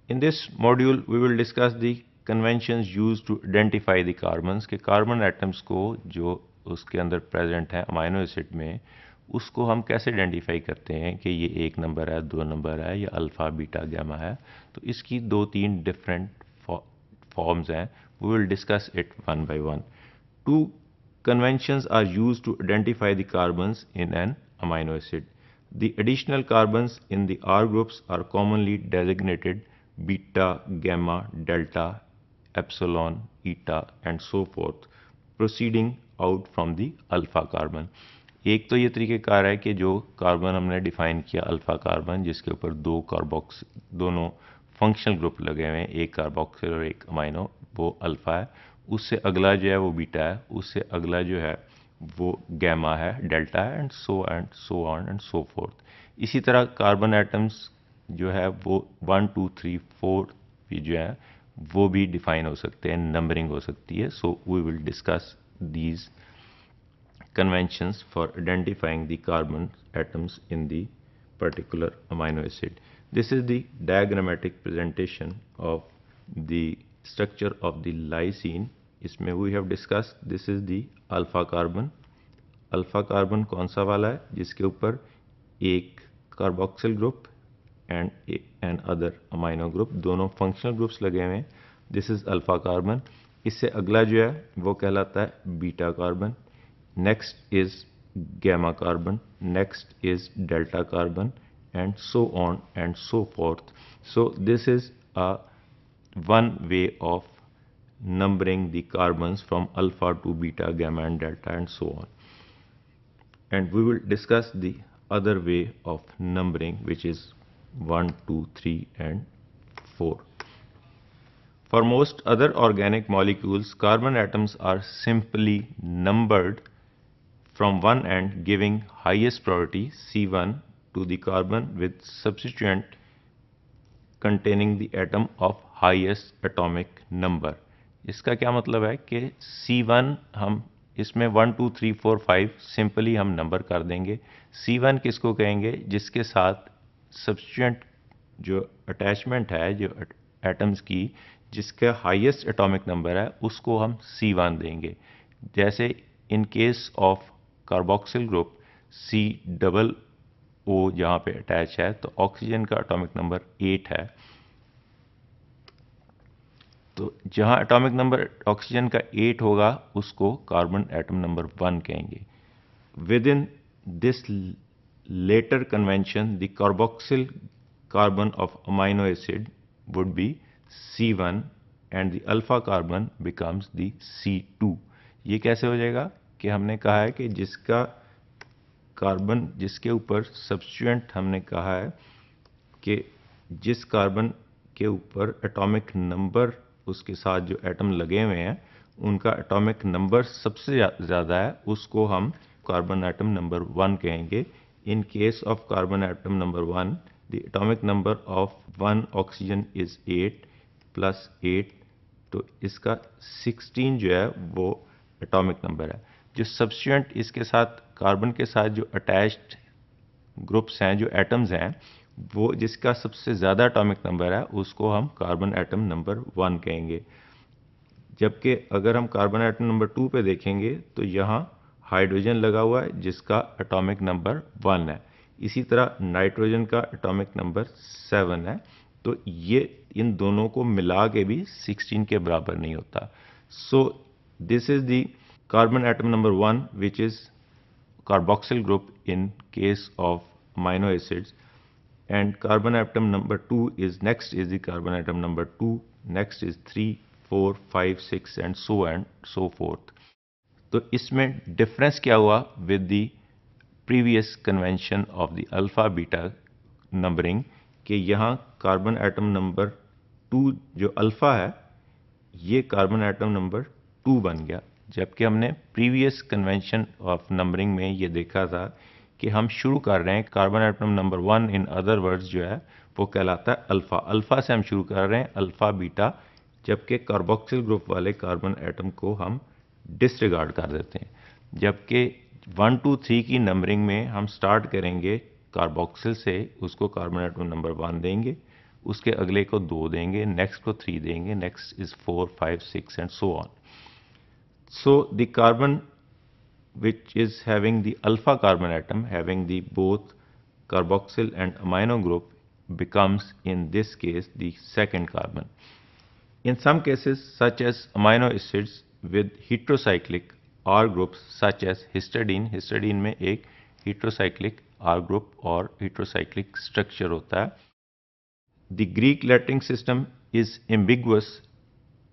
In this module, we will discuss the conventions used to identify the carbons के carbon atoms को जो उसके अंदर प्रेजेंट है अमाइनो एसिड में, उसको हम कैसे आइडेंटिफाई करते हैं कि ये 1 नंबर है, 2 नंबर है या अल्फ़ा बीटा गैमा है। तो इसकी 2-3 डिफरेंट फॉर्म्स हैं। We will discuss it one by one. Two conventions are used to identify the carbons in an amino acid. The additional carbons in the R groups are commonly designated beta, gamma, delta, epsilon, eta and so forth, proceeding out from the alpha carbon. एक तो ये तरीक़ेकार है कि जो carbon हमने define किया alpha carbon, जिसके ऊपर दोनों फंक्शनल ग्रुप लगे हुए हैं, एक कार्बोक्सिल और एक अमाइनो, वो अल्फ़ा है। उससे अगला जो है वो बीटा है, उससे अगला जो है वो गैमा है, डेल्टा है, and so on and so fourth. इसी तरह कार्बन एटम्स जो है वो 1 2 3 4 भी जो है वो भी डिफाइन हो सकते हैं, नंबरिंग हो सकती है। So we will discuss these conventions for identifying the carbon atoms in the particular amino acid. This is the diagrammatic presentation of the structure of the lysine. इसमें we have discussed this is the alpha carbon. Alpha carbon कौन सा वाला है, जिसके ऊपर एक carboxyl group and other amino group, दोनों functional groups लगे हुए हैं। This is alpha carbon. इससे अगला जो है वो कहलाता है beta carbon. Next is gamma carbon, next is delta carbon, and so on and so forth. So this is a one way of numbering the carbons from alpha to beta, gamma and delta and so on. And we will discuss the other way of numbering, which is 1 2 3 and 4. For most other organic molecules, carbon atoms are simply numbered from one end, giving highest priority C1 to the carbon with substituent containing the atom of highest atomic number. इसका क्या मतलब है कि C1 हम इसमें 1 2 3 4 5 simply हम number कर देंगे। C1 किसको कहेंगे, जिसके साथ सब्स्टिट्यूएंट जो अटैचमेंट है जो एटम्स की, जिसका हाईएस्ट एटॉमिक नंबर है, उसको हम C1 देंगे। जैसे in case of carboxyl group COO जहाँ पे अटैच है, तो ऑक्सीजन का एटॉमिक नंबर 8 है। तो जहाँ एटॉमिक नंबर ऑक्सीजन का 8 होगा उसको कार्बन एटम नंबर 1 कहेंगे। Within this letter convention the carboxyl carbon of amino acid would be C1 and the alpha carbon becomes the C2। ये कैसे हो जाएगा कि हमने कहा है कि जिसका कार्बन जिसके ऊपर सब्स्टिट्यूएंट, हमने कहा है कि जिस कार्बन के ऊपर एटॉमिक नंबर उसके साथ जो एटम लगे हुए हैं उनका एटॉमिक नंबर सबसे ज़्यादा है, उसको हम कार्बन एटम नंबर 1 कहेंगे। In case of carbon atom number 1 the atomic number of 1 oxygen is 8 plus 8, तो इसका 16 जो है वो एटॉमिक नंबर है। जो सब्स्टिट्यूएंट इसके साथ कार्बन के साथ जो अटैच्ड ग्रुप्स हैं, जो एटम्स हैं, वो जिसका सबसे ज़्यादा एटॉमिक नंबर है उसको हम कार्बन एटम नंबर 1 कहेंगे। जबकि अगर हम कार्बन एटम नंबर 2 पे देखेंगे तो यहाँ हाइड्रोजन लगा हुआ है जिसका एटॉमिक नंबर 1 है। इसी तरह नाइट्रोजन का एटॉमिक नंबर 7 है। तो ये इन दोनों को मिला के भी 16 के बराबर नहीं होता। So this is the carbon atom number 1, which is carboxyl group in case of amino acids, and carbon atom number 2 is the carbon atom number 2, next is 3 4 5 6 and so forth. तो इसमें डिफरेंस क्या हुआ with the previous convention of the alpha beta numbering, कि यहाँ carbon atom number 2 जो alpha है ये carbon atom number 2 बन गया। जबकि हमने प्रीवियस कन्वेंशन ऑफ नंबरिंग में ये देखा था कि हम शुरू कर रहे हैं carbon atom number 1, in other words जो है वो कहलाता है अल्फ़ा। अल्फ़ा से हम शुरू कर रहे हैं, अल्फ़ा बीटा, जबकि कार्बोक्सिल ग्रुप वाले कार्बन एटम को हम डिसरिगार्ड कर देते हैं। जबकि 1 2 3 की नंबरिंग में हम स्टार्ट करेंगे कार्बोक्सिल से, उसको कार्बन एटम नंबर 1 देंगे, उसके अगले को 2 देंगे, नेक्स्ट को 3 देंगे, next is 4, 5, 6 and so on. So the carbon which is having the alpha carbon atom having the both carboxyl and amino group becomes in this case the second carbon. In some cases such as amino acids with heterocyclic R groups such as histidine, histidine में एक heterocyclic R group और heterocyclic structure होता है. The Greek lettering system is ambiguous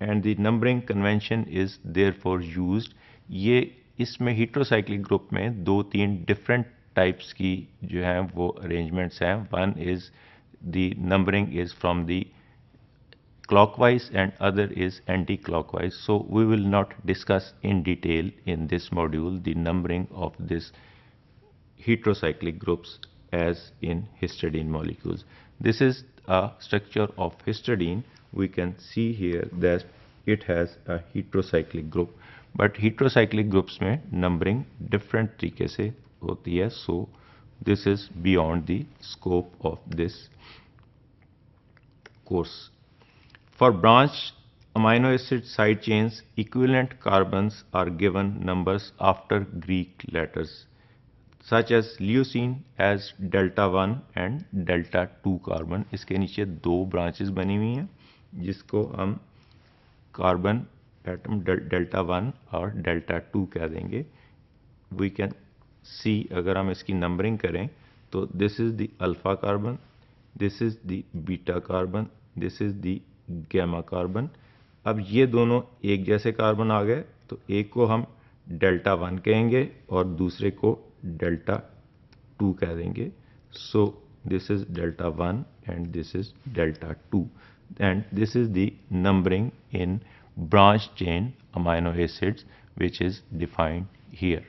and the numbering convention is therefore used. ये इसमें heterocyclic group में 2-3 different types की जो हैं वो arrangements हैं. One is the numbering is from the clockwise and other is anti-clockwise. So we will not discuss in detail in this module the numbering of this heterocyclic groups as in histidine molecules. This is a structure of histidine. We can see here that it has a heterocyclic group, but heterocyclic groups में numbering different तरीके से होती है. So this is beyond the scope of this course. For branched amino acid side chains, equivalent carbons are given numbers after Greek letters, such as leucine as delta 1 and delta 2 carbon. इसके नीचे 2 branches बनी हुई हैं जिसको हम carbon atom delta 1 और delta 2 कह देंगे. वी कैन सी अगर हम इसकी नंबरिंग करें तो this is the alpha carbon, this is the beta carbon, this is the gamma carbon. अब ये दोनों एक जैसे कार्बन आ गए तो एक को हम डेल्टा 1 कहेंगे और दूसरे को डेल्टा 2 कह देंगे. So this is delta 1 and this is delta 2 and this is the numbering in branch chain amino acids which is defined here.